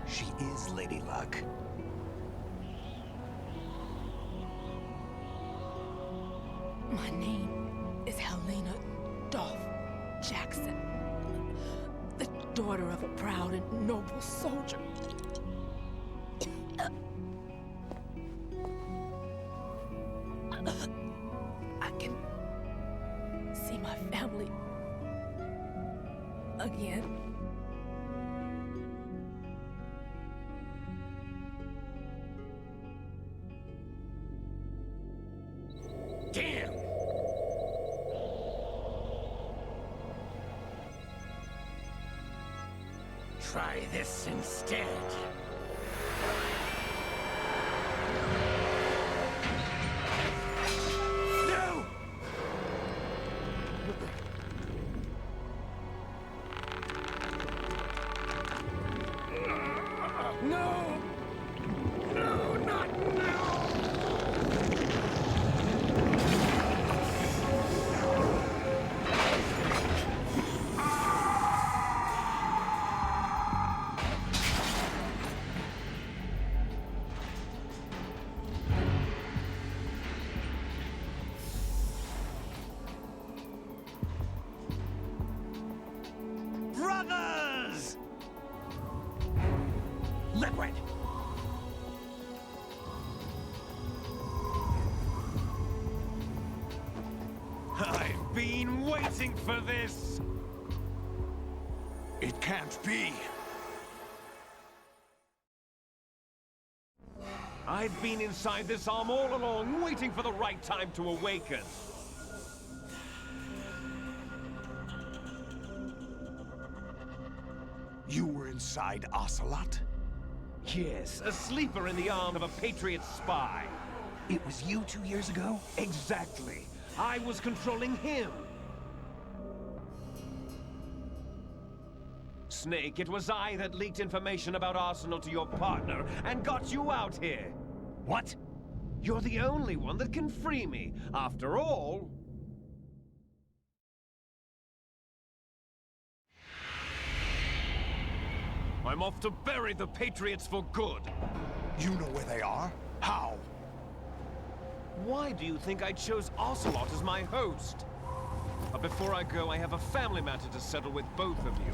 She is Lady Luck. My name is Helena Dolph Jackson, the daughter of a proud and noble soldier. I can see my family again. Damn! Try this instead. No! No! No, not now! Brothers! Liquid! I've been waiting for this! It can't be. I've been inside this arm all along, waiting for the right time to awaken. You were inside Ocelot? Yes, a sleeper in the arm of a Patriot spy. It was you 2 years ago? Exactly. I was controlling him. Snake, it was I that leaked information about Arsenal to your partner and got you out here. What? You're the only one that can free me. After all... I'm off to bury the Patriots for good. You know where they are? How? Why do you think I chose Ocelot as my host? But before I go, I have a family matter to settle with both of you.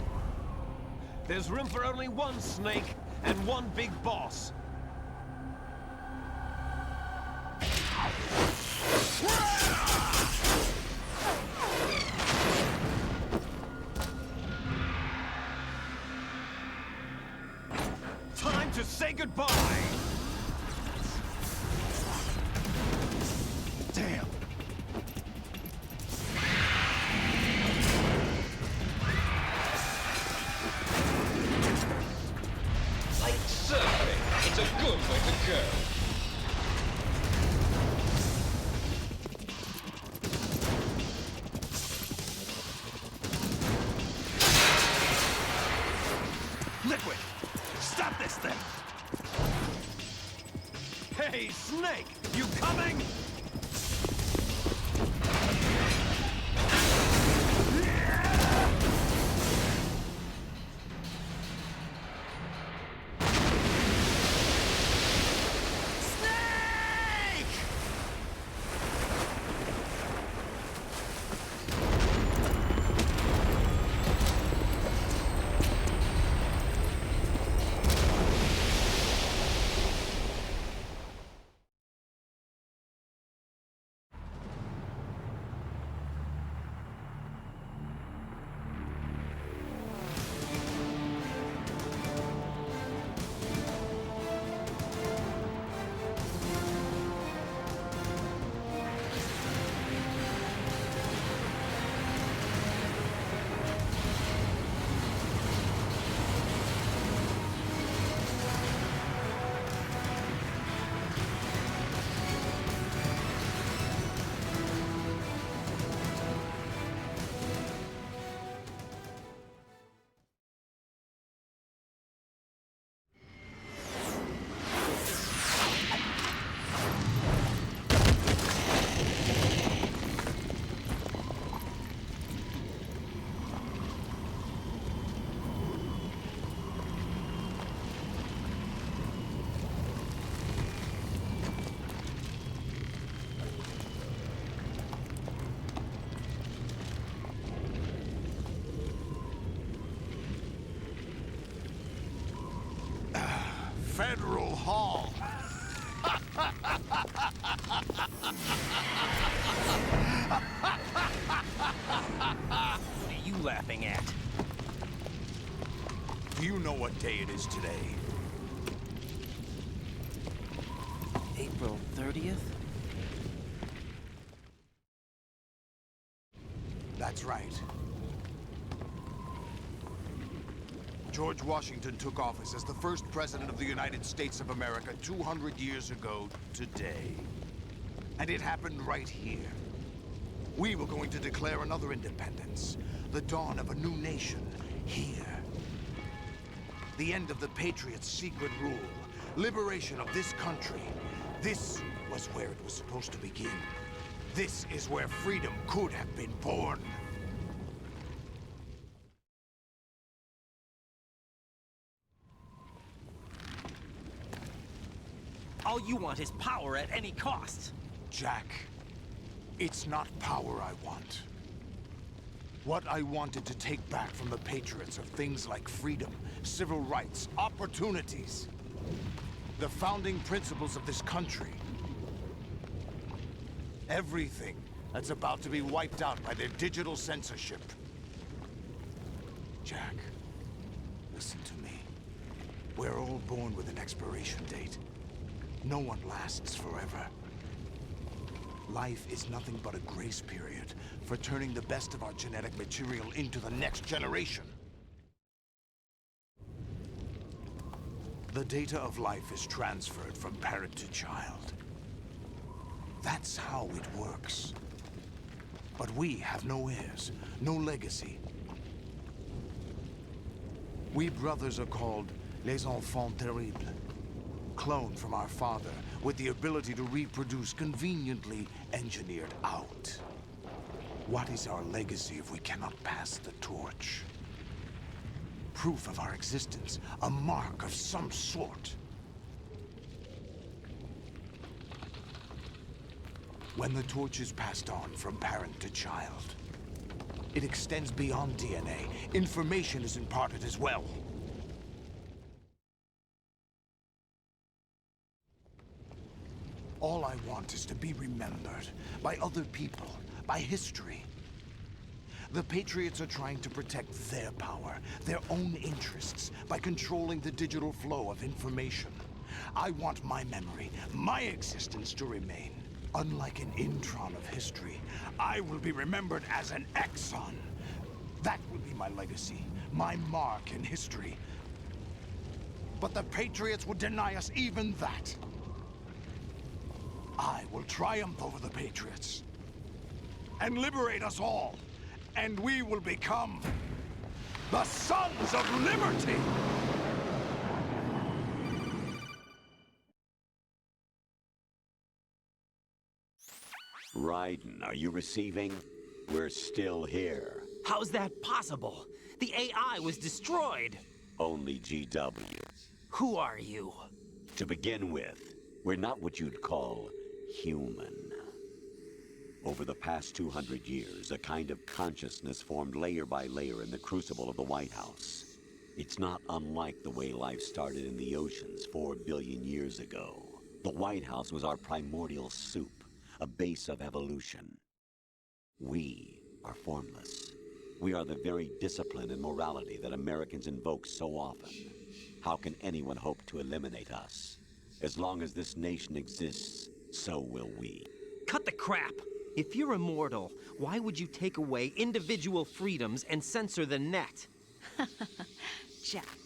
There's room for only one Snake and one big boss. Time to say goodbye! Damn. Like surfing, it's a good way to go. Liquid! Stop this thing! Hey, Snake! You coming? Federal Hall. What are you laughing at? Do you know what day it is today? April 30th? That's right. George Washington took office as the first president of the United States of America 200 years ago today. And it happened right here. We were going to declare another independence, the dawn of a new nation, here. The end of the Patriots' secret rule, liberation of this country. This was where it was supposed to begin. This is where freedom could have been born. All you want is power at any cost. Jack, it's not power I want. What I wanted to take back from the Patriots are things like freedom, civil rights, opportunities. The founding principles of this country. Everything that's about to be wiped out by their digital censorship. Jack, listen to me. We're all born with an expiration date. No one lasts forever. Life is nothing but a grace period for turning the best of our genetic material into the next generation. The data of life is transferred from parent to child. That's how it works. But we have no heirs, no legacy. We brothers are called les enfants terribles. Cloned from our father, with the ability to reproduce conveniently engineered out. What is our legacy if we cannot pass the torch? Proof of our existence, a mark of some sort. When the torch is passed on from parent to child, it extends beyond DNA. Information is imparted as well. All I want is to be remembered by other people, by history. The Patriots are trying to protect their power, their own interests, by controlling the digital flow of information. I want my memory, my existence to remain. Unlike an intron of history, I will be remembered as an exon. That will be my legacy, my mark in history. But the Patriots would deny us even that. I will triumph over the Patriots and liberate us all, and we will become the Sons of Liberty! Raiden, are you receiving? We're still here. How's that possible? The AI was destroyed. Only GW. Who are you? To begin with, we're not what you'd call human. Over the past 200 years, a kind of consciousness formed layer by layer in the crucible of the White House. It's not unlike the way life started in the oceans 4 billion years ago. The White House was our primordial soup, a base of evolution. We are formless. We are the very discipline and morality that Americans invoke so often. How can anyone hope to eliminate us? As long as this nation exists, so will we. Cut the crap! If you're immortal, why would you take away individual freedoms and censor the net? Jack,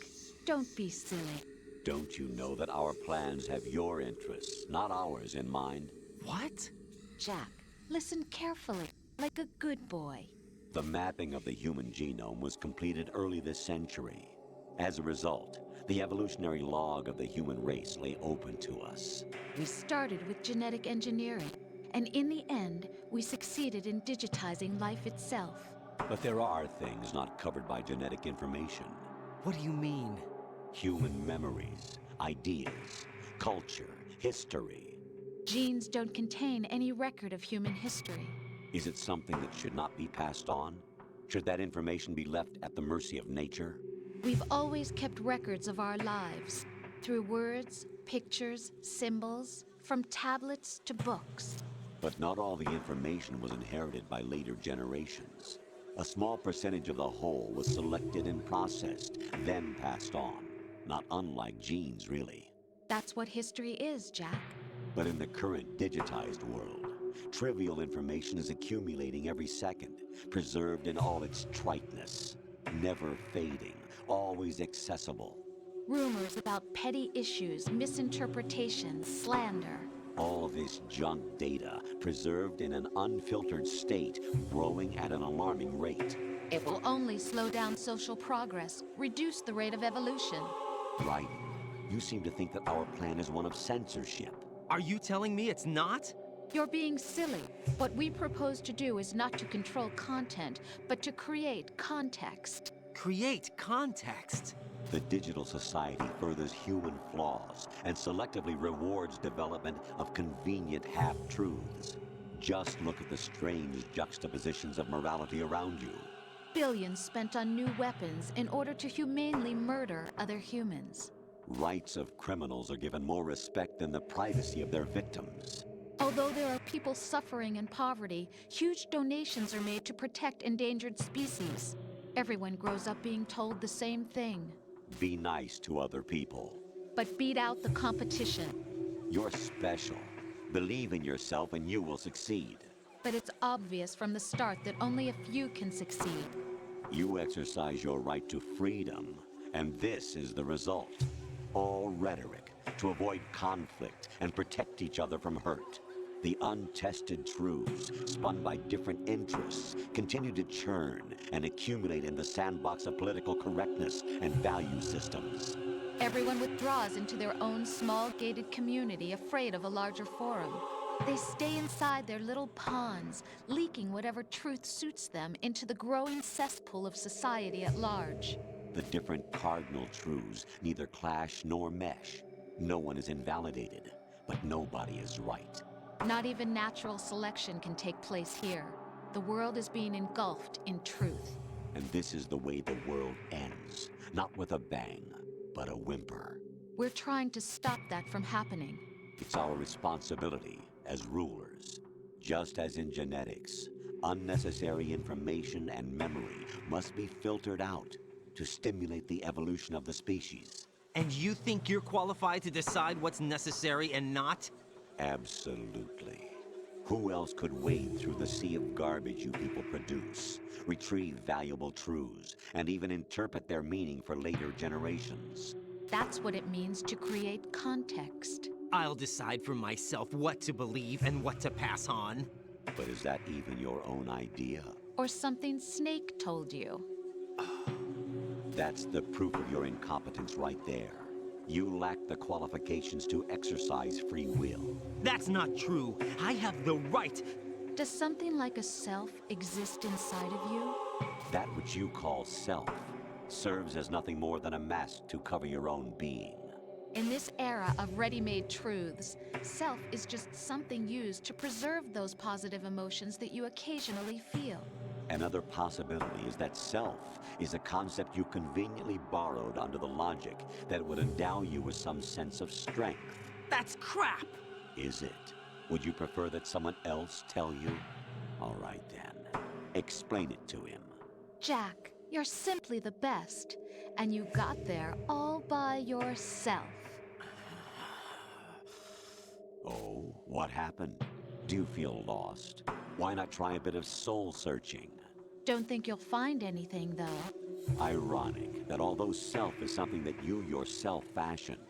don't be silly. Don't you know that our plans have your interests, not ours, in mind? What? Jack, listen carefully, like a good boy. The mapping of the human genome was completed early this century. As a result, the evolutionary log of the human race lay open to us. We started with genetic engineering, and in the end, we succeeded in digitizing life itself. But there are things not covered by genetic information. What do you mean? Human memories, ideas, culture, history. Genes don't contain any record of human history. Is it something that should not be passed on? Should that information be left at the mercy of nature? We've always kept records of our lives. through words, pictures, symbols, from tablets to books. But not all the information was inherited by later generations. A small percentage of the whole was selected and processed, then passed on. Not unlike genes, really. That's what history is, Jack. But in the current digitized world, trivial information is accumulating every second, preserved in all its triteness, never fading, always accessible. Rumors about petty issues, misinterpretations, slander. All this junk data, preserved in an unfiltered state, growing at an alarming rate. It will only slow down social progress, reduce the rate of evolution. Right. You seem to think that our plan is one of censorship. Are you telling me it's not? You're being silly. What we propose to do is not to control content, but to create context. Create context. The digital society furthers human flaws and selectively rewards development of convenient half-truths. Just look at the strange juxtapositions of morality around you. Billions spent on new weapons in order to humanely murder other humans. Rights of criminals are given more respect than the privacy of their victims. Although there are people suffering in poverty, huge donations are made to protect endangered species. Everyone grows up being told the same thing. Be nice to other people. But beat out the competition. You're special. Believe in yourself and you will succeed. But it's obvious from the start that only a few can succeed. You exercise your right to freedom, and this is the result. All rhetoric to avoid conflict and protect each other from hurt. The untested truths, spun by different interests, continue to churn and accumulate in the sandbox of political correctness and value systems. Everyone withdraws into their own small gated community, afraid of a larger forum. They stay inside their little ponds, leaking whatever truth suits them into the growing cesspool of society at large. The different cardinal truths neither clash nor mesh. No one is invalidated, but nobody is right. Not even natural selection can take place here. The world is being engulfed in truth. And this is the way the world ends. Not with a bang, but a whimper. We're trying to stop that from happening. It's our responsibility as rulers. Just as in genetics, unnecessary information and memory must be filtered out to stimulate the evolution of the species. And you think you're qualified to decide what's necessary and not? Absolutely. Who else could wade through the sea of garbage you people produce, retrieve valuable truths, and even interpret their meaning for later generations? That's what it means to create context. I'll decide for myself what to believe and what to pass on. But is that even your own idea? Or something Snake told you? That's the proof of your incompetence right there. You lack the qualifications to exercise free will. That's not true. I have the right. Does something like a self exist inside of you? That which you call self serves as nothing more than a mask to cover your own being. In this era of ready-made truths, self is just something used to preserve those positive emotions that you occasionally feel. Another possibility is that self is a concept you conveniently borrowed under the logic that it would endow you with some sense of strength. That's crap! Is it? Would you prefer that someone else tell you? All right then. Explain it to him. Jack, you're simply the best, and you got there all by yourself. Oh, what happened? Do you feel lost? Why not try a bit of soul searching? Don't think you'll find anything, though. Ironic that although self is something that you yourself fashioned,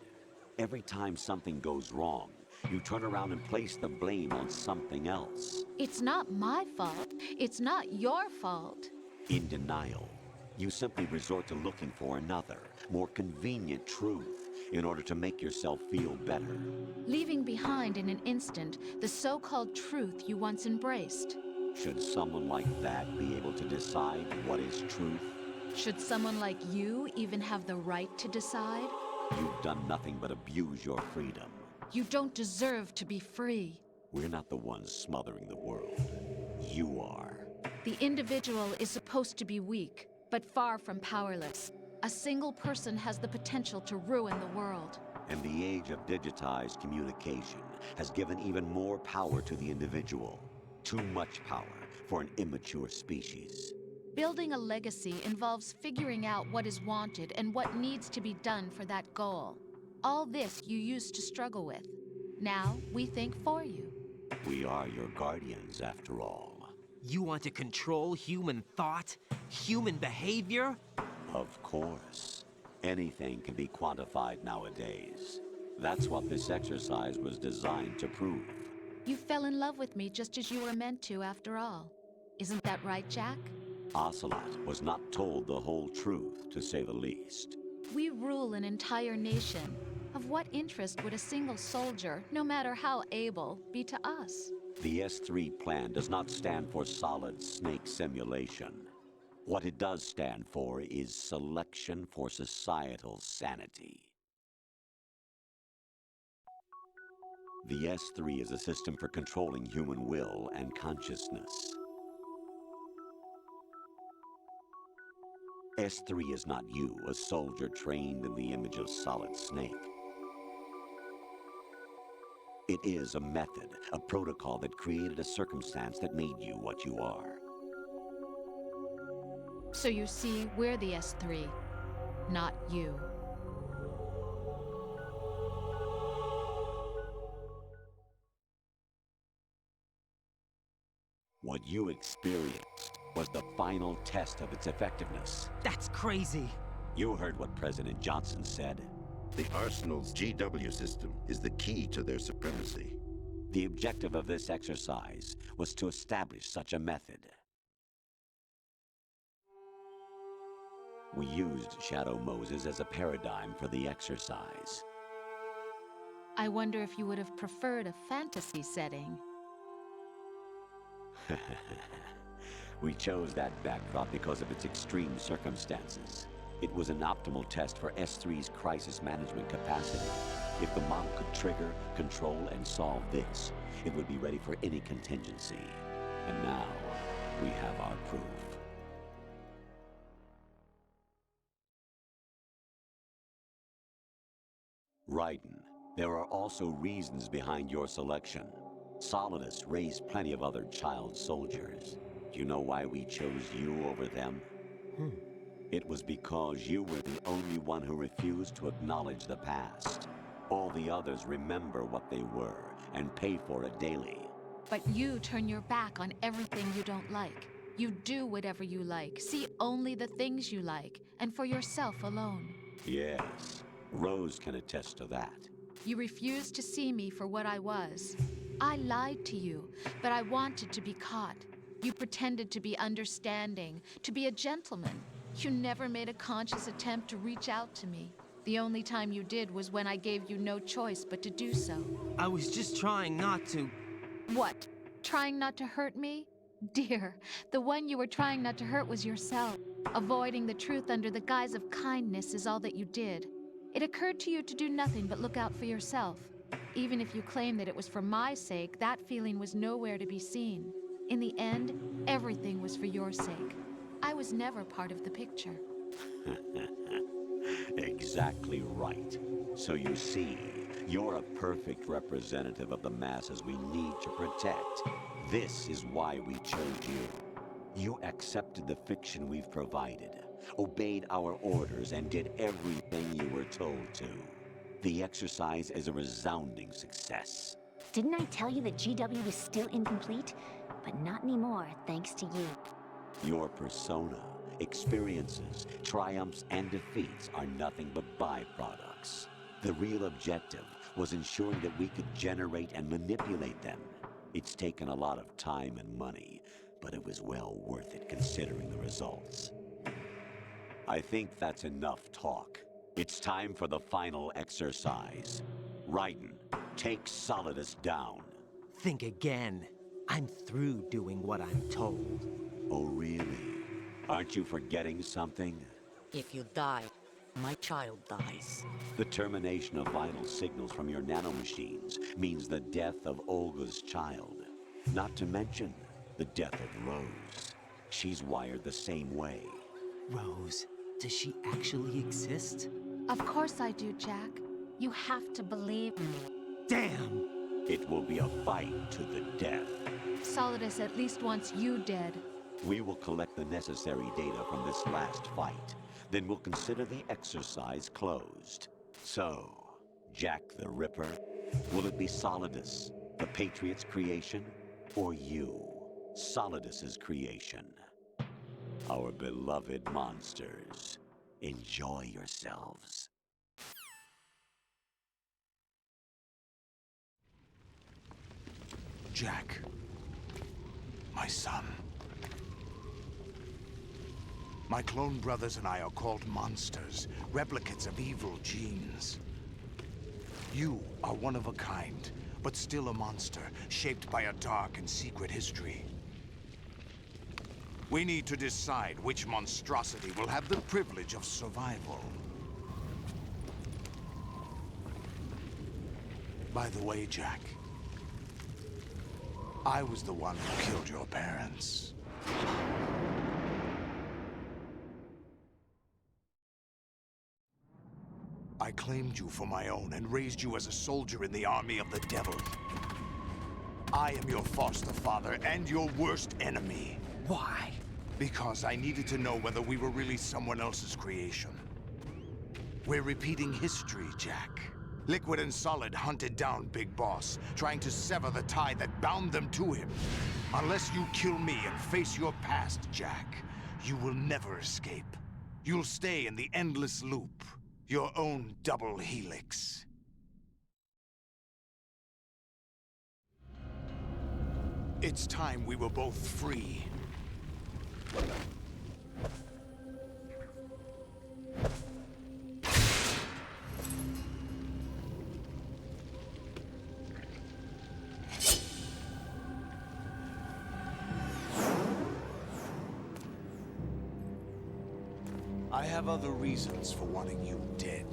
every time something goes wrong, you turn around and place the blame on something else. It's not my fault. It's not your fault. In denial, you simply resort to looking for another, more convenient truth in order to make yourself feel better. Leaving behind in an instant the so-called truth you once embraced. Should someone like that be able to decide what is truth? Should someone like you even have the right to decide? You've done nothing but abuse your freedom. You don't deserve to be free. We're not the ones smothering the world. You are. The individual is supposed to be weak, but far from powerless. A single person has the potential to ruin the world. And the age of digitized communication has given even more power to the individual. Too much power for an immature species. Building a legacy involves figuring out what is wanted and what needs to be done for that goal. All this you used to struggle with. Now, we think for you. We are your guardians, after all. You want to control human thought? Human behavior? Of course. Anything can be quantified nowadays. That's what this exercise was designed to prove. You fell in love with me just as you were meant to, after all. Isn't that right, Jack? Ocelot was not told the whole truth, to say the least. We rule an entire nation. Of what interest would a single soldier, no matter how able, be to us? The S3 plan does not stand for solid snake simulation. What it does stand for is selection for societal sanity. The S3 is a system for controlling human will and consciousness. S3 is not you, a soldier trained in the image of Solid Snake. It is a method, a protocol that created a circumstance that made you what you are. So you see, we're the S3, not you. What you experienced was the final test of its effectiveness. That's crazy. You heard what President Johnson said. The Arsenal's GW system is the key to their supremacy. The objective of this exercise was to establish such a method. We used Shadow Moses as a paradigm for the exercise. I wonder if you would have preferred a fantasy setting. We chose that backdrop because of its extreme circumstances. It was an optimal test for S3's crisis management capacity. If the model could trigger, control, and solve this, it would be ready for any contingency. And now, we have our proof. Raiden, there are also reasons behind your selection. Solidus raised plenty of other child soldiers. Do you know why we chose you over them? It was because you were the only one who refused to acknowledge the past. All the others remember what they were and pay for it daily. But you turn your back on everything you don't like. You do whatever you like, see only the things you like, and for yourself alone. Yes, Rose can attest to that. You refused to see me for what I was. I lied to you, but I wanted to be caught. You pretended to be understanding, to be a gentleman. You never made a conscious attempt to reach out to me. The only time you did was when I gave you no choice but to do so. I was just trying not to. What? Trying not to hurt me? Dear, the one you were trying not to hurt was yourself. Avoiding the truth under the guise of kindness is all that you did. It occurred to you to do nothing but look out for yourself. Even if you claim that it was for my sake, that feeling was nowhere to be seen. In the end, everything was for your sake. I was never part of the picture. Exactly right. So you see, you're a perfect representative of the masses we need to protect. This is why we chose you. You accepted the fiction we've provided, obeyed our orders, and did everything you were told to. The exercise is a resounding success. Didn't I tell you that GW was still incomplete? But not anymore, thanks to you. Your persona, experiences, triumphs, and defeats are nothing but byproducts. The real objective was ensuring that we could generate and manipulate them. It's taken a lot of time and money, but it was well worth it considering the results. I think that's enough talk. It's time for the final exercise. Raiden, take Solidus down. Think again. I'm through doing what I'm told. Oh, really? Aren't you forgetting something? If you die, my child dies. The termination of vital signals from your nanomachines means the death of Olga's child. Not to mention the death of Rose. She's wired the same way. Rose, does she actually exist? Of course I do, Jack. You have to believe. Damn! It will be a fight to the death. Solidus at least wants you dead. We will collect the necessary data from this last fight. Then we'll consider the exercise closed. So, Jack the Ripper, will it be Solidus, the Patriot's creation, or you, Solidus's creation? Our beloved monsters, enjoy yourselves. Jack, my son. My clone brothers and I are called monsters, replicates of evil genes. You are one of a kind, but still a monster, shaped by a dark and secret history. We need to decide which monstrosity will have the privilege of survival. By the way, Jack, I was the one who killed your parents. I claimed you for my own and raised you as a soldier in the army of the devil. I am your foster father and your worst enemy. Why? Because I needed to know whether we were really someone else's creation. We're repeating history, Jack. Liquid and Solid hunted down Big Boss, trying to sever the tie that bound them to him. Unless you kill me and face your past, Jack, you will never escape. You'll stay in the endless loop, your own double helix. It's time we were both free. I have other reasons for wanting you dead.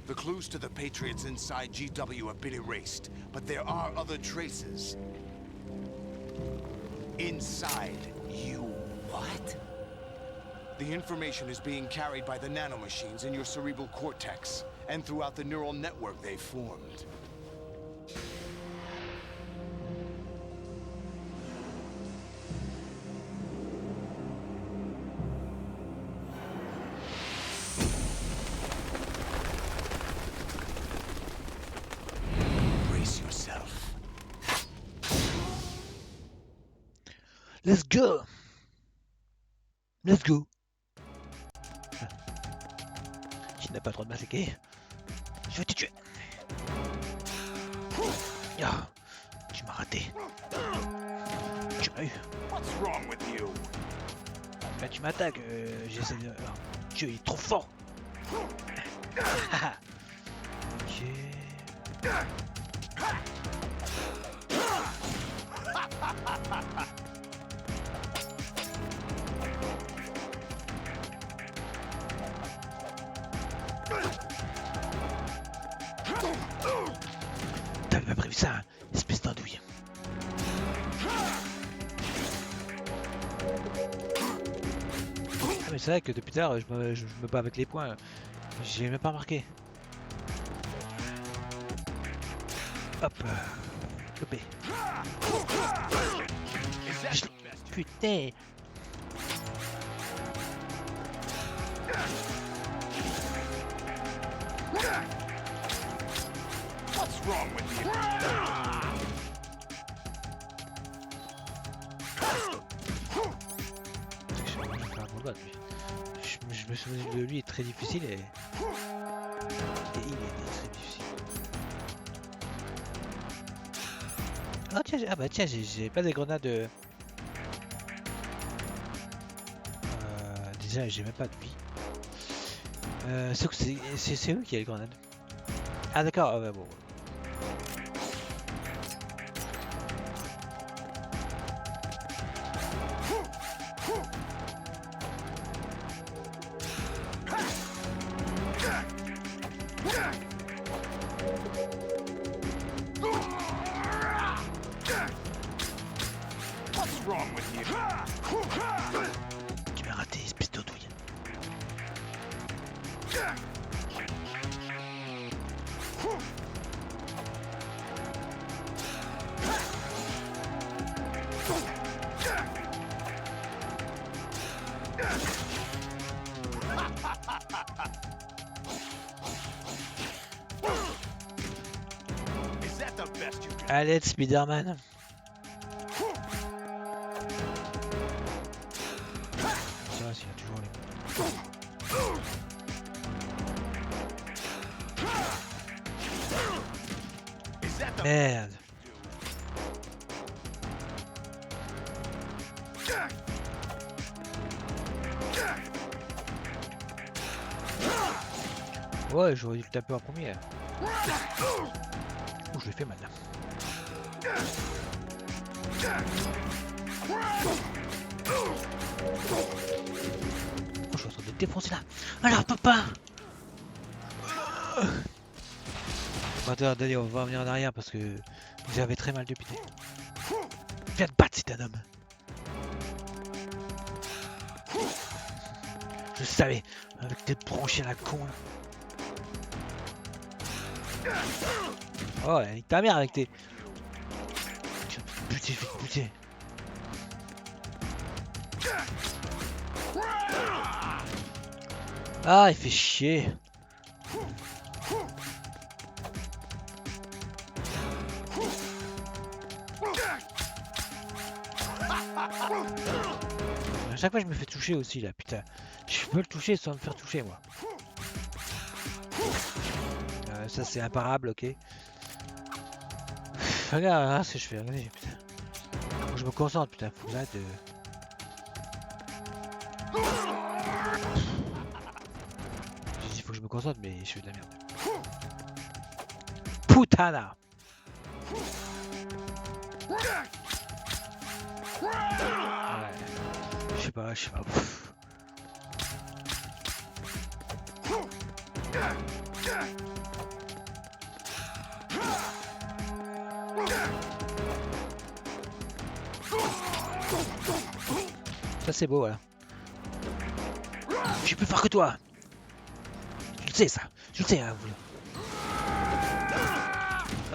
The clues to the Patriots inside GW have been erased, but there are other traces. Inside you. What? The information is being carried by the nanomachines in your cerebral cortex, and throughout the neural network they've formed. Brace yourself. Let's go. Let's go. Tu n'as pas le droit de m'attaquer. Je vais te tuer. Ah, tu m'as raté. Tu m'as eu. What's wrong with you? Bah, tu m'attaques. J'essaie de. Alors, Dieu, il est trop fort. Ok. T'avais pas prévu ça, hein, espèce d'andouille. Ah mais c'est vrai que depuis tard je me bats avec les poings. J'ai même pas remarqué. Hop. Chopé. Putain. What's wrong with you? Je me souviens de lui, est très difficile et il est très difficile. Ah tiens, ah bah tiens, j'ai pas des grenades. Déjà, j'ai même pas de vie. C'est eux qui a les grenades. Ah d'accord, ah bah bon. What's wrong with you? Tu m'as raté, espèce d'andouille. Allez, Spider-Man. Ça va, s'il y a toujours les... Merde. Ouais, j'aurais dû le taper en premier. Oh, je l'ai fait mal là. Oh, je suis en train de défoncer là. Alors, papa. Attendez, on va revenir en arrière parce que vous avez très mal depuis. Viens te battre si t'es un homme. Je savais, avec tes branchés à la con là. Oh, nique ta mère avec tes... Putain, putain. Ah, il fait chier. À chaque fois je me fais toucher aussi là, putain. Je peux le toucher sans me faire toucher moi. Ça c'est imparable, ok. Regarde ce que je fais, regardez, putain. Faut que je me concentre, putain, faut que j'arrête de... J'ai dit faut que je me concentre, mais je fais de la merde. Putana. Ouais. Je sais pas. Ça c'est beau, voilà. Je suis plus fort que toi. Je le sais ça. Je le sais, hein, vous.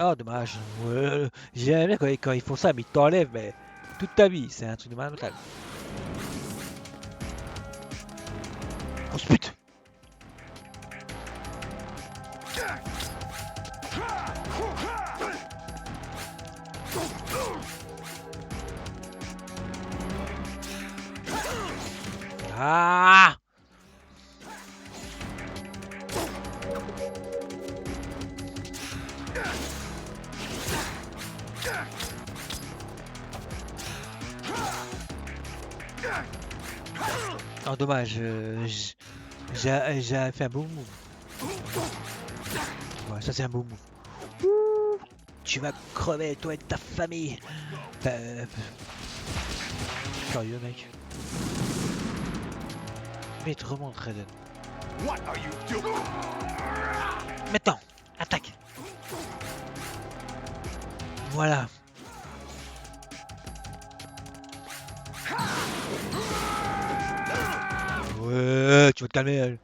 Oh dommage. Ouais, j'aime bien quand ils font ça, mais ils t'enlèvent, mais toute ta vie, c'est un truc de malade mental. Grosse pute. Ah! Oh dommage, j'ai fait un beau move. Ouais, ça c'est un beau move. Ouh, tu vas crever, toi et ta famille. Curieux mec. Mais te remonte Raiden. Maintenant, attaque. Voilà. Ouais, tu vas te calmer elle.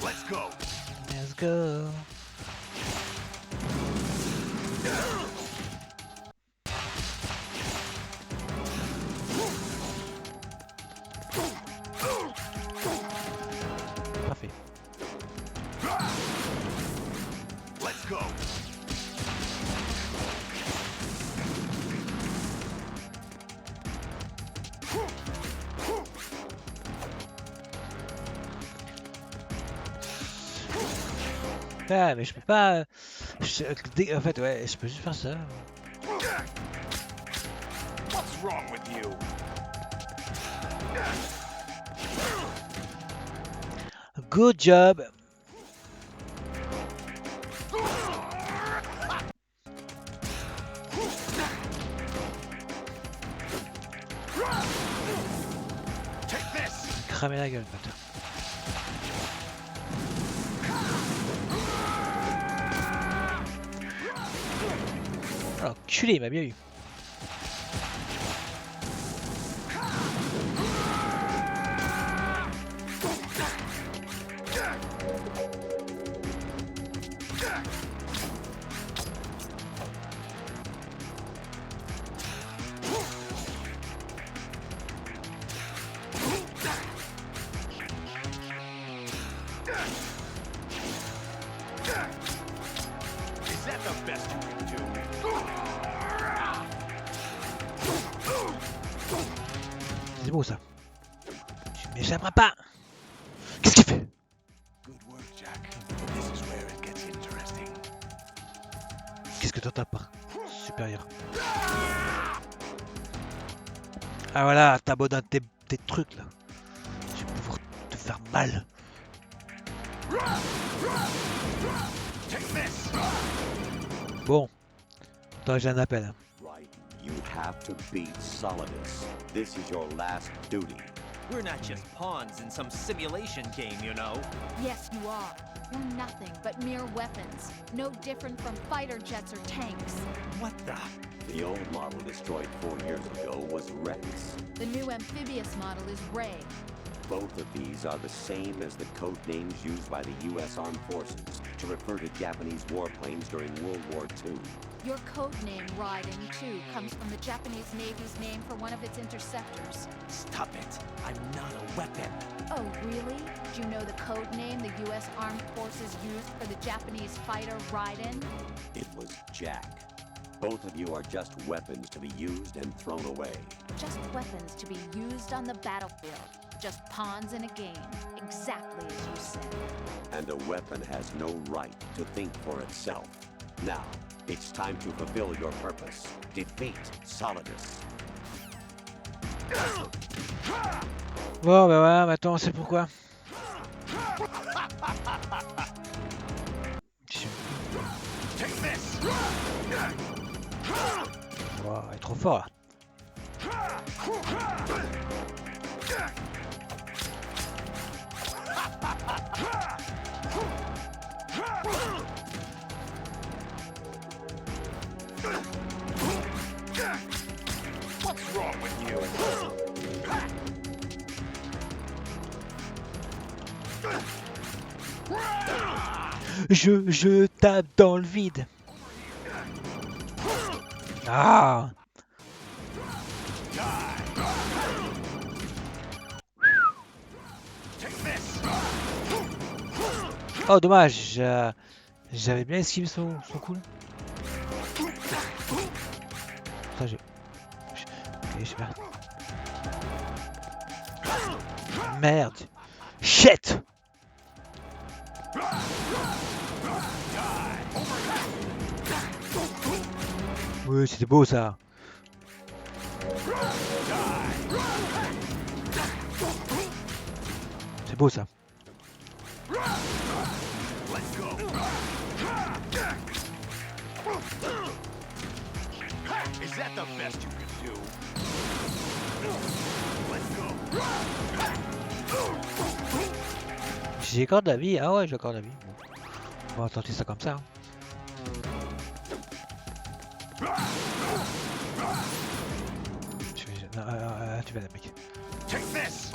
Let's go. Parfait. Let's go. Ah, mais je peux pas... En fait, ouais, je peux juste faire ça. What's wrong with you? Good job. Cramer la gueule, bâtard. Oh, culé, il m'a bien eu. c'est beau ça. Tu m'échapperas pas. Qu'est-ce qu'il fait? Good work, Jack. This is where it gets interesting. Qu'est-ce que t'entends par supérieur? Ah voilà, t'as beau dans tes trucs là. Je vais pouvoir te faire mal. Bon, toi j'ai un appel. Hein. Right, you have to beat Solidus. This is your last duty. We're not just pawns in some simulation game, you know. Yes, you are. You're nothing but mere weapons. No different from fighter jets or tanks. What the? The old model destroyed 4 years ago was Rex. The new amphibious model is Ray. Both of these are the same as the code names used by the U.S. Armed Forces to refer to Japanese warplanes during World War II. Your code name, Raiden, too, comes from the Japanese Navy's name for one of its interceptors. Stop it. I'm not a weapon. Oh, really? Do you know the code name the U.S. Armed Forces used for the Japanese fighter Raiden? It was Jack. Both of you are just weapons to be used and thrown away. Just weapons to be used on the battlefield. Just pawns in a game. Exactly as you said. And a weapon has no right to think for itself. Now, it's time to fulfill your purpose. Defeat Solidus. Bon, bah voilà, maintenant on sait pourquoi. Wow, il est trop fort là. What's wrong with you? Je tape dans le vide. Ah. Oh dommage, j'avais bien esquivé son coup. Ça j'ai... Ok, je sais pas. Merde. Shit. Oui, c'était beau ça. C'est beau ça. Is that the best you can do? Let's go. J'ai encore de la vie. Ah ouais, j'ai encore de la vie. Bon. On va tenter ça comme ça. Hein. Non, tu vas la mec. Take this.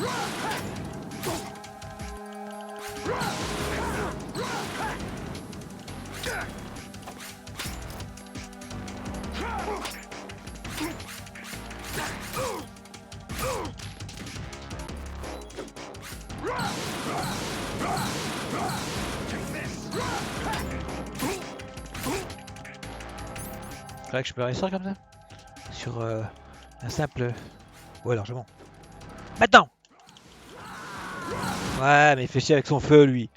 C'est vrai que je peux réussir comme ça sur un simple... Ouais, largement. Maintenant. Ouais, mais il fait chier avec son feu, lui.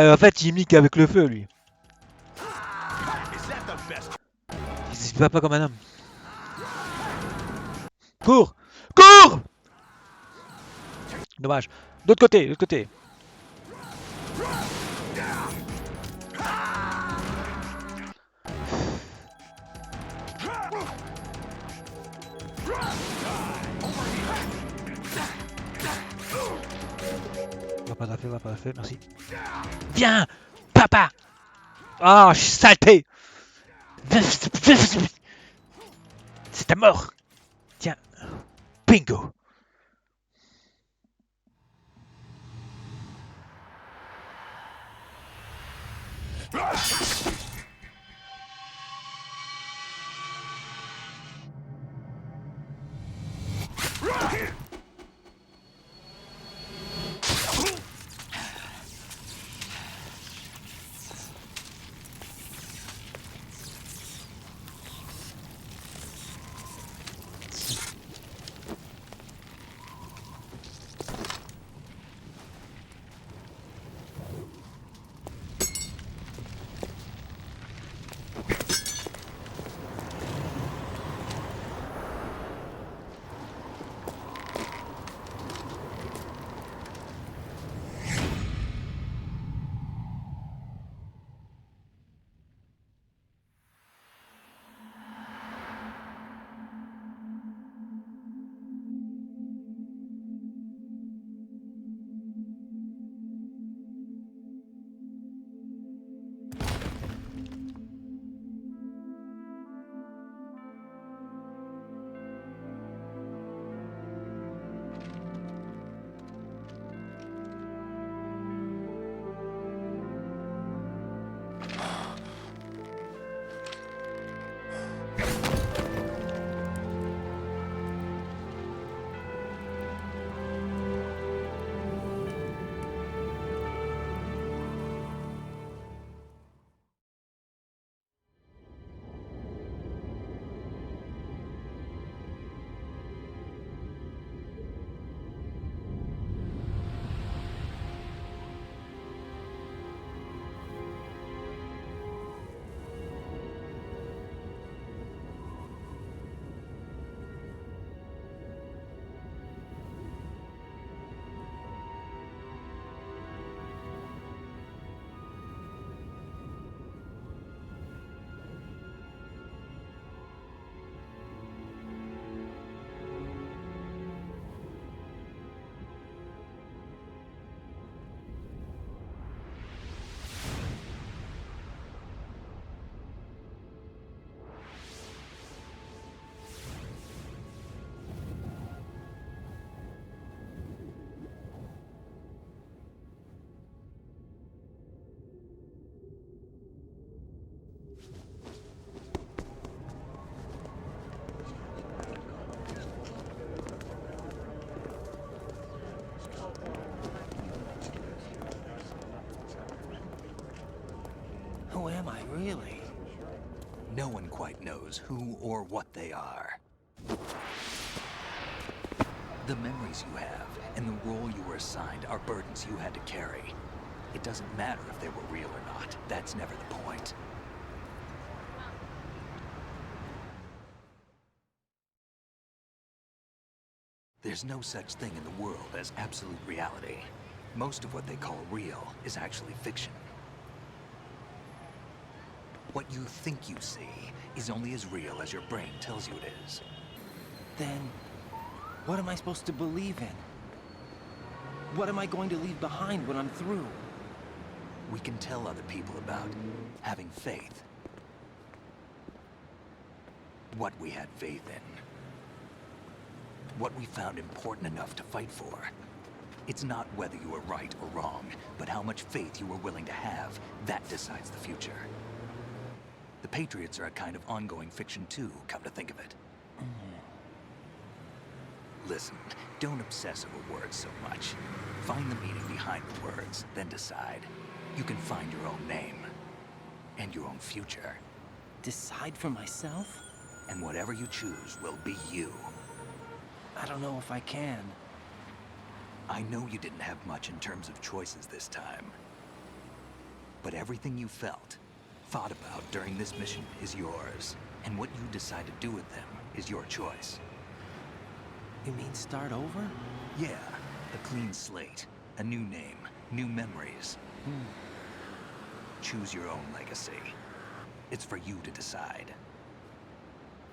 En fait, il mique avec le feu, lui. Il se bat pas comme un homme. Cours! Cours! Dommage. D'autre côté, l'autre côté. On va pas la faire, merci. Viens, papa! Oh, saleté! C'est ta mort! Tiens, bingo! Who am I, really? No one quite knows who or what they are. The memories you have and the role you were assigned are burdens you had to carry. It doesn't matter if they were real or not. That's never the point. There's no such thing in the world as absolute reality. Most of what they call real is actually fiction. What you think you see is only as real as your brain tells you it is. Then, what am I supposed to believe in? What am I going to leave behind when I'm through? We can tell other people about having faith. What we had faith in. What we found important enough to fight for. It's not whether you were right or wrong, but how much faith you were willing to have. That decides the future. The Patriots are a kind of ongoing fiction too, come to think of it. Listen, don't obsess over words so much. Find the meaning behind the words, then decide. You can find your own name. And your own future. Decide for myself? And whatever you choose will be you. I don't know if I can. I know you didn't have much in terms of choices this time. But everything you felt, thought about during this mission is yours. And what you decide to do with them is your choice. You mean start over? Yeah, a clean slate, a new name, new memories. Choose your own legacy. It's for you to decide.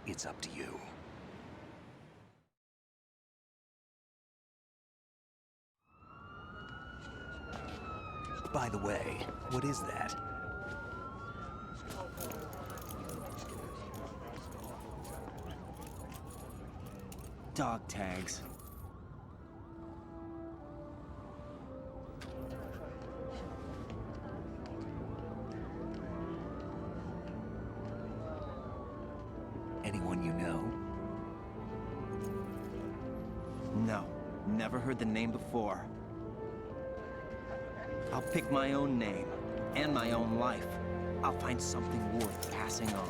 It's up to you. By the way, what is that? Dog tags. Anyone you know? No, never heard the name before. I'll pick my own name, and my own life. I'll find something worth passing on.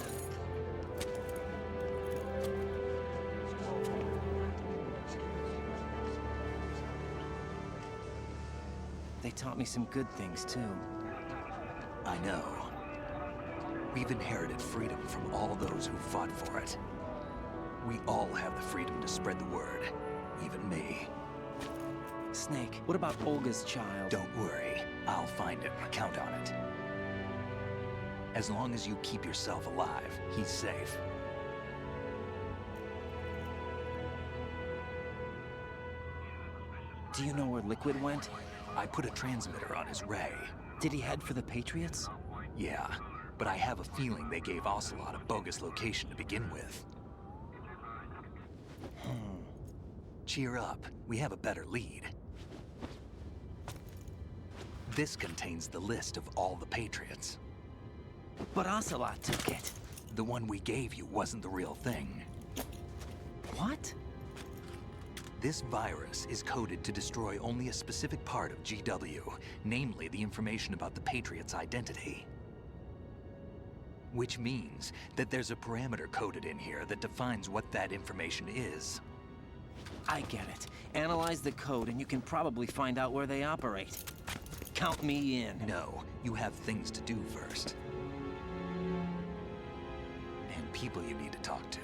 They taught me some good things, too. I know. We've inherited freedom from all those who fought for it. We all have the freedom to spread the word, even me. Snake, what about Olga's child? Don't worry, I'll find him. Count on it. As long as you keep yourself alive, he's safe. Do you know where Liquid went? I put a transmitter on his ray. Did he head for the Patriots? Yeah, but I have a feeling they gave Ocelot a bogus location to begin with. Cheer up, we have a better lead. This contains the list of all the Patriots. But Ocelot took it. The one we gave you wasn't the real thing. What? This virus is coded to destroy only a specific part of GW, namely the information about the Patriots' identity. Which means that there's a parameter coded in here that defines what that information is. I get it. Analyze the code and you can probably find out where they operate. Count me in. No, you have things to do first. And people you need to talk to.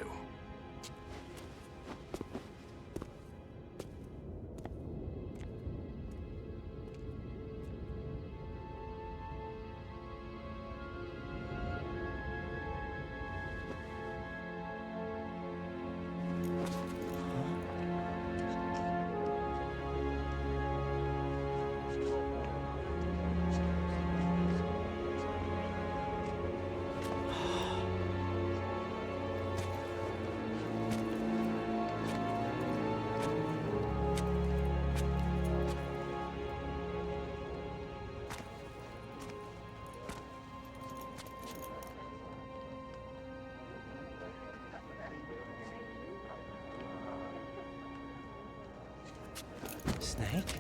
Snake?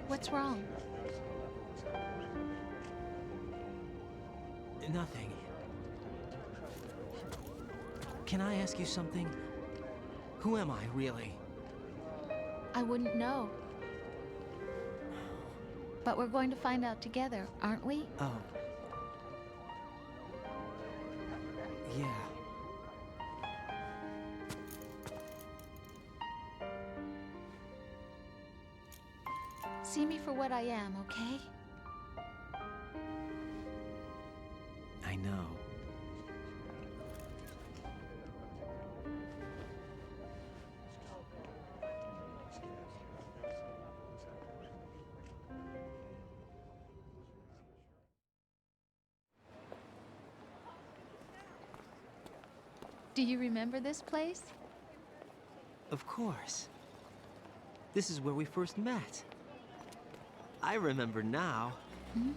What's wrong? Nothing. Can I ask you something? Who am I, really? I wouldn't know. But we're going to find out together, aren't we? Oh. Yeah. See me for what I am, okay? I know. Do you remember this place? Of course. This is where we first met. I remember now. Hmm?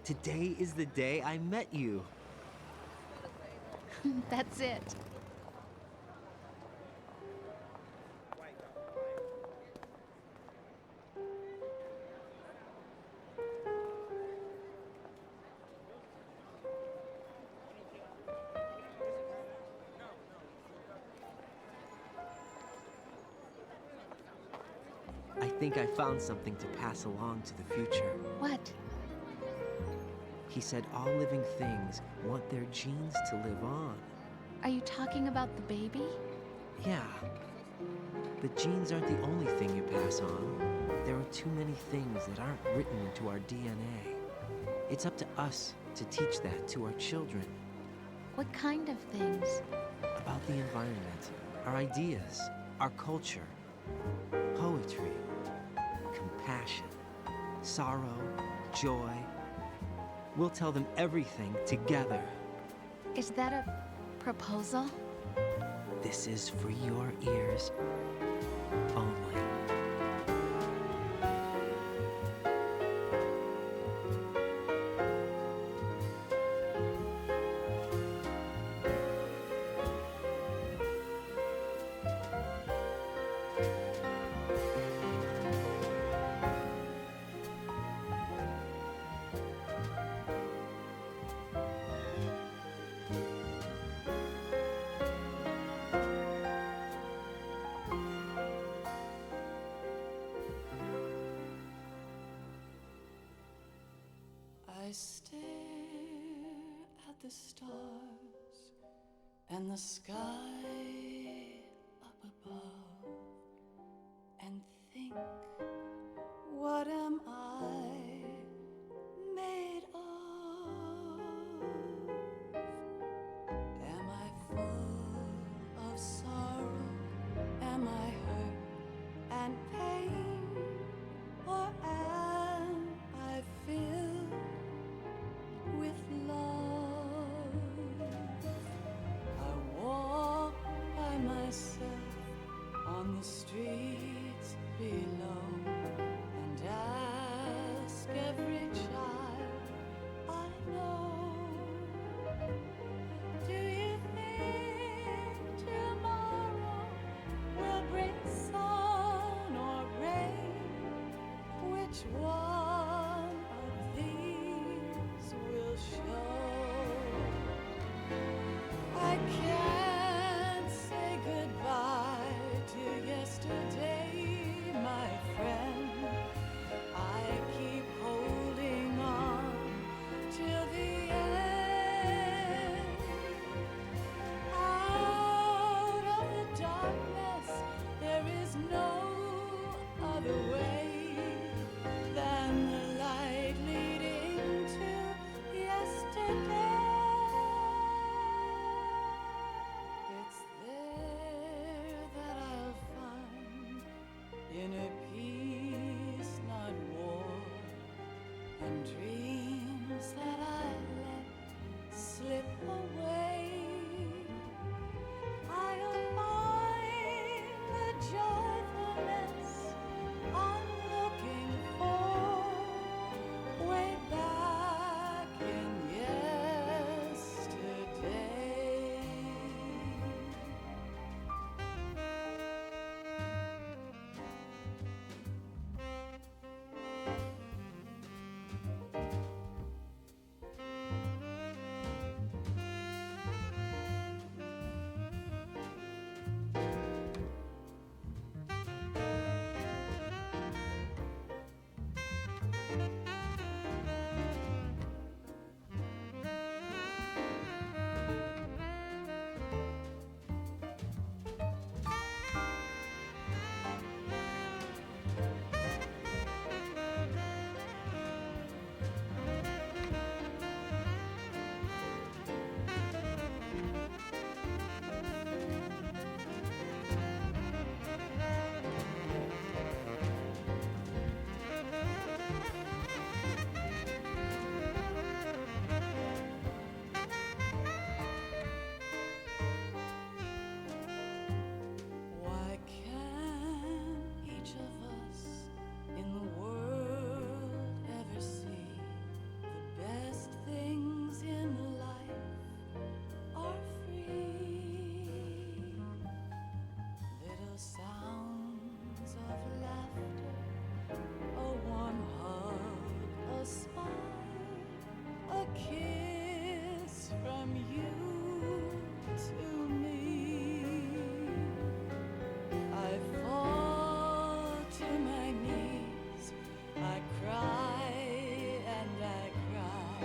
Today is the day I met you. That's it. I think I found something to pass along to the future. What? He said all living things want their genes to live on. Are you talking about the baby? Yeah. But genes aren't the only thing you pass on. There are too many things that aren't written into our DNA. It's up to us to teach that to our children. What kind of things? About the environment, our ideas, our culture, poetry, compassion, sorrow, joy. We'll tell them everything together. Is that a proposal? This is for your ears only. the stars and the sky up above and think, what am I made of? Am I full of sorrow? Am I hurt and pain? Or am I filled with love? I walk by myself on the streets below and ask every child I know, do you think tomorrow will bring sun or rain? Which one of these will show? I can't say goodbye to yesterday, my friend. I keep holding on till the end. Out of the darkness, there is no other way than the light leading to yesterday. It's there that I'll find inner peace, not war, and dreams that I let slip away. I'll find the joyfulness I'm looking for way back in yesterday. Why can't each of us in the world ever see the best things in life are free? Little sounds of laughter, a warm hug, a smile, a kiss from you to me. I fall to my knees, I cry and I cry.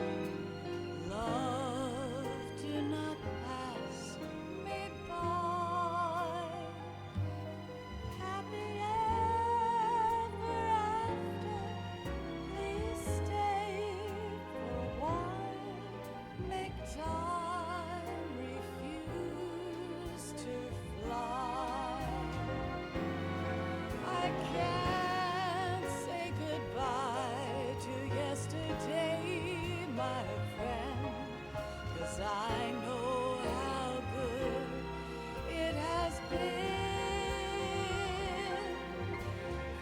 Love, do not pass me by. Happy ever after, please stay for a while. Make time refuse to fly. I can't say goodbye to yesterday, my friend, 'cause I know how good it has been.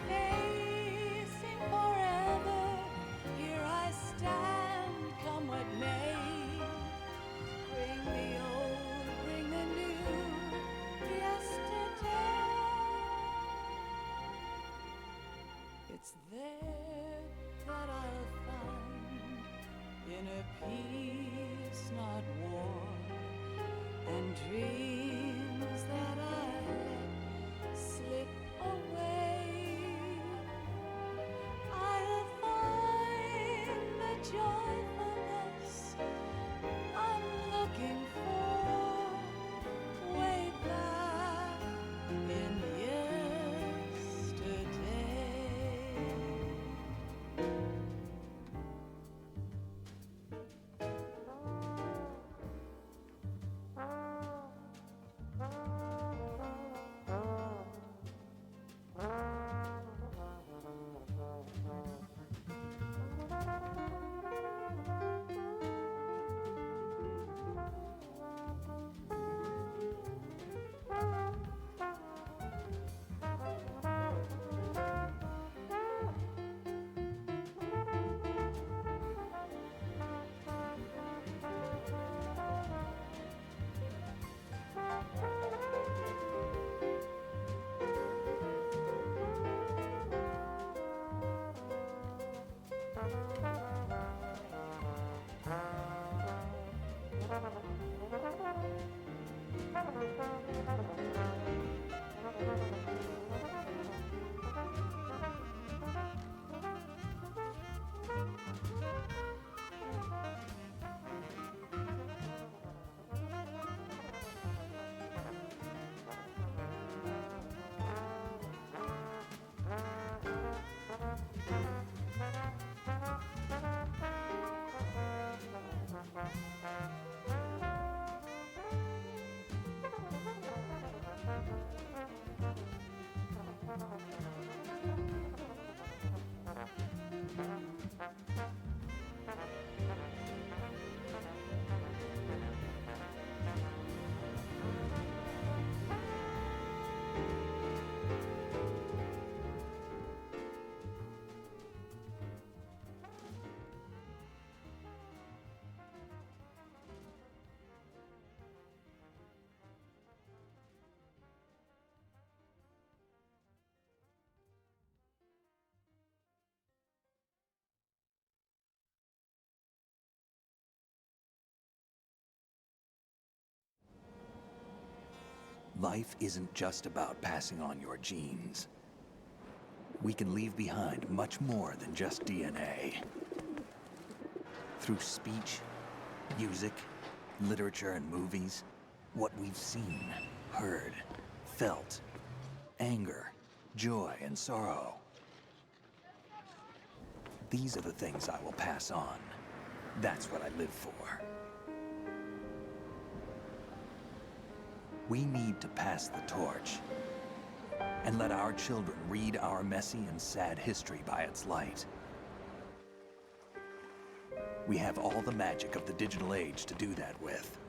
Facing forever, here I stand, come what may. Bring the old, bring the new, yesterday. It's there that I'll find inner peace, not war, and dreams that I let slip away. I'll find the joyfulness I'm life isn't just about passing on your genes. We can leave behind much more than just DNA. Through speech, music, literature, and movies, what we've seen, heard, felt, anger, joy, and sorrow. These are the things I will pass on. That's what I live for. We need to pass the torch and let our children read our messy and sad history by its light. We have all the magic of the digital age to do that with.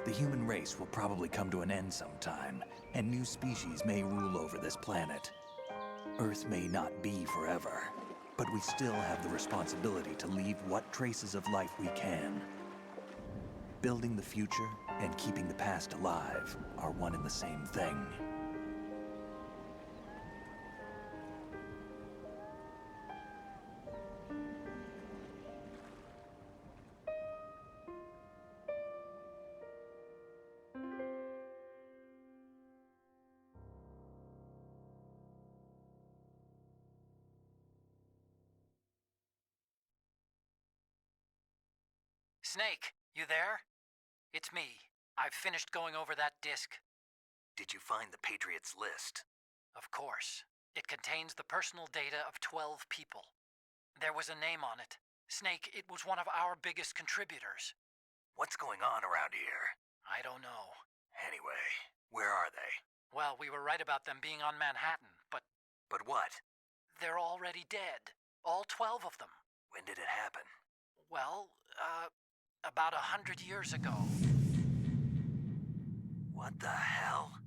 The human race will probably come to an end sometime, and new species may rule over this planet. Earth may not be forever, but we still have the responsibility to leave what traces of life we can. Building the future and keeping the past alive are one and the same thing. Snake, you there? It's me. I've finished going over that disc. Did you find the Patriots list? Of course. It contains the personal data of 12 people. There was a name on it. Snake, it was one of our biggest contributors. What's going on around here? I don't know. Anyway, where are they? Well, we were right about them being on Manhattan, but... But what? They're already dead. All 12 of them. When did it happen? Well, about 100 years ago. What the hell?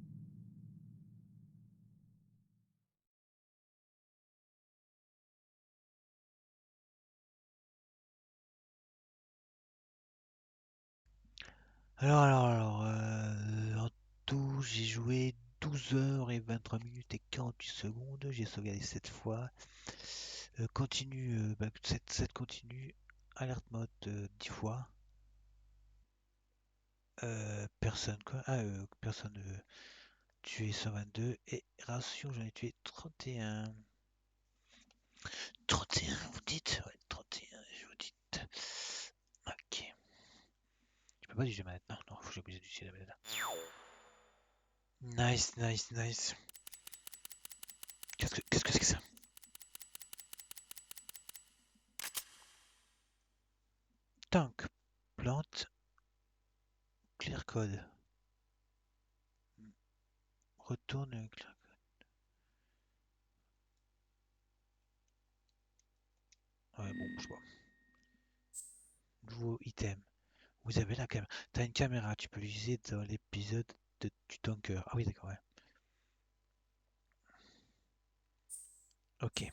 En tout, j'ai joué 12 heures et 23 minutes et 48 secondes. J'ai sauvegardé 7 fois. Continue, 7 continue. Alert mode 10 fois. Personne quoi. Personne tué 122. Et ration, j'en ai tué 31. 31, vous dites? Ouais, 31, je vous dites. Ok. Je peux pas utiliser la manette. Non, faut que j'oblige d'utiliser la manette. Nice, nice, nice. Qu'est-ce que c'est que ça? Tank, plante, clear code. Retourne clear code. Ouais, bon, je sais pas. Nouveau item. Vous avez la caméra. T'as une caméra, tu peux l'utiliser dans l'épisode du tanker. Ah oui, d'accord, ouais. Ok.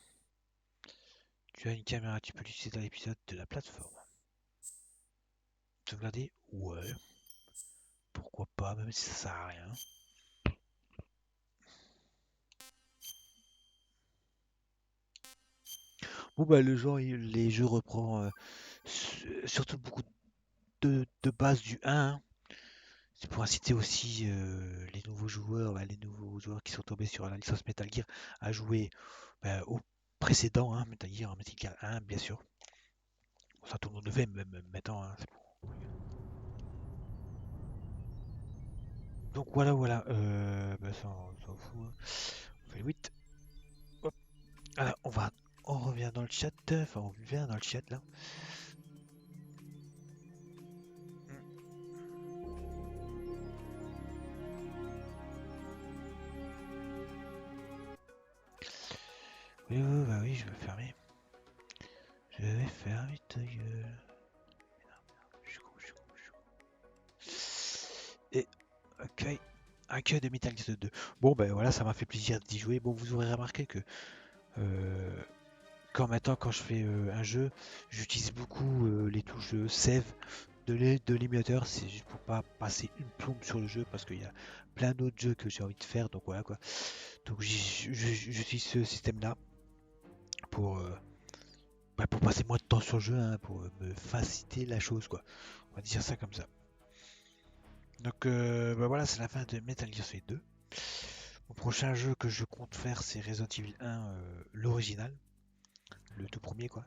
Tu as une caméra, tu peux l'utiliser dans l'épisode de la plateforme. Sauvegarder? Ouais. Pourquoi pas, même si ça sert à rien. Bon bah le genre, les jeux reprend surtout beaucoup de bases du 1. Hein. C'est pour inciter aussi les nouveaux joueurs qui sont tombés sur la licence Metal Gear à jouer au précédent, hein, Metal Gear 1, bien sûr. Bon, ça tout le monde le fait, même maintenant. Hein, donc voilà. Ça on s'en fout. Hein. On fait le 8. Hop. Alors on revient dans le chat. Enfin on vient dans le chat là. Oui, je vais fermer. Je vais fermer ta gueule. Je suis con. Et accueil de Metal Gear 2. Bon ben voilà, ça m'a fait plaisir d'y jouer. Bon, vous aurez remarqué que quand je fais un jeu, j'utilise beaucoup les touches save de l'émulateur. C'est juste pour pas passer une plombe sur le jeu parce qu'il y a plein d'autres jeux que j'ai envie de faire. Donc voilà quoi. Donc j'utilise ce système là pour passer moins de temps sur le jeu, hein, pour me faciliter la chose quoi. On va dire ça comme ça. Donc bah voilà, c'est la fin de Metal Gear Solid 2. Mon prochain jeu que je compte faire, c'est Resident Evil 1, l'original, le tout premier quoi.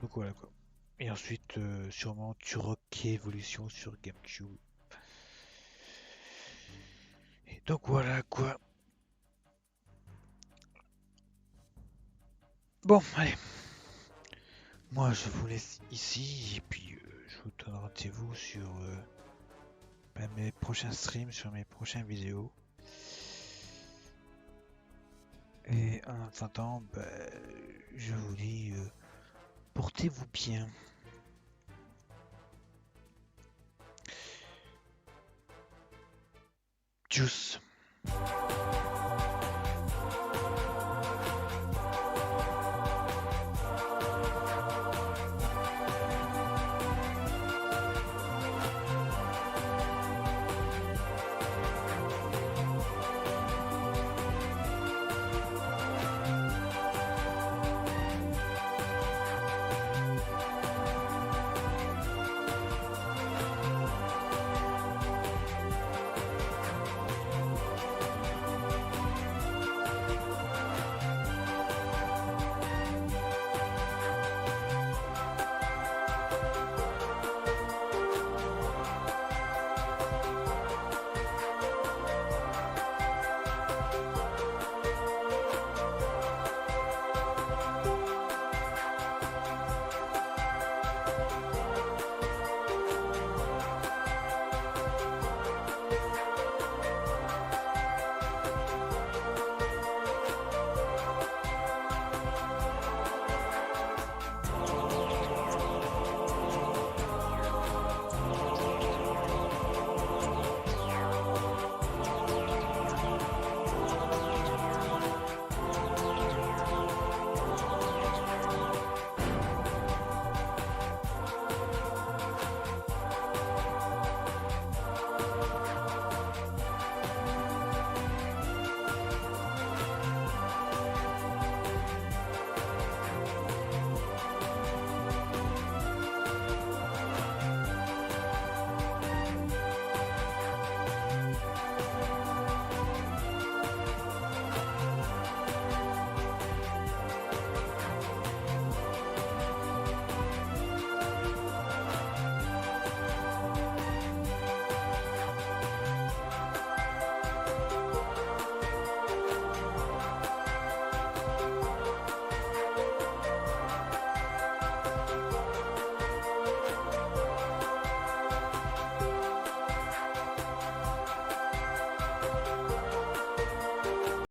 Donc voilà quoi. Et ensuite sûrement Turok Evolution sur GameCube. Et donc voilà quoi. Bon, allez. Moi je vous laisse ici et puis je vous donne rendez-vous sur mes prochains streams, sur mes prochaines vidéos. Et en attendant, je vous dis, portez-vous bien. Tchuss.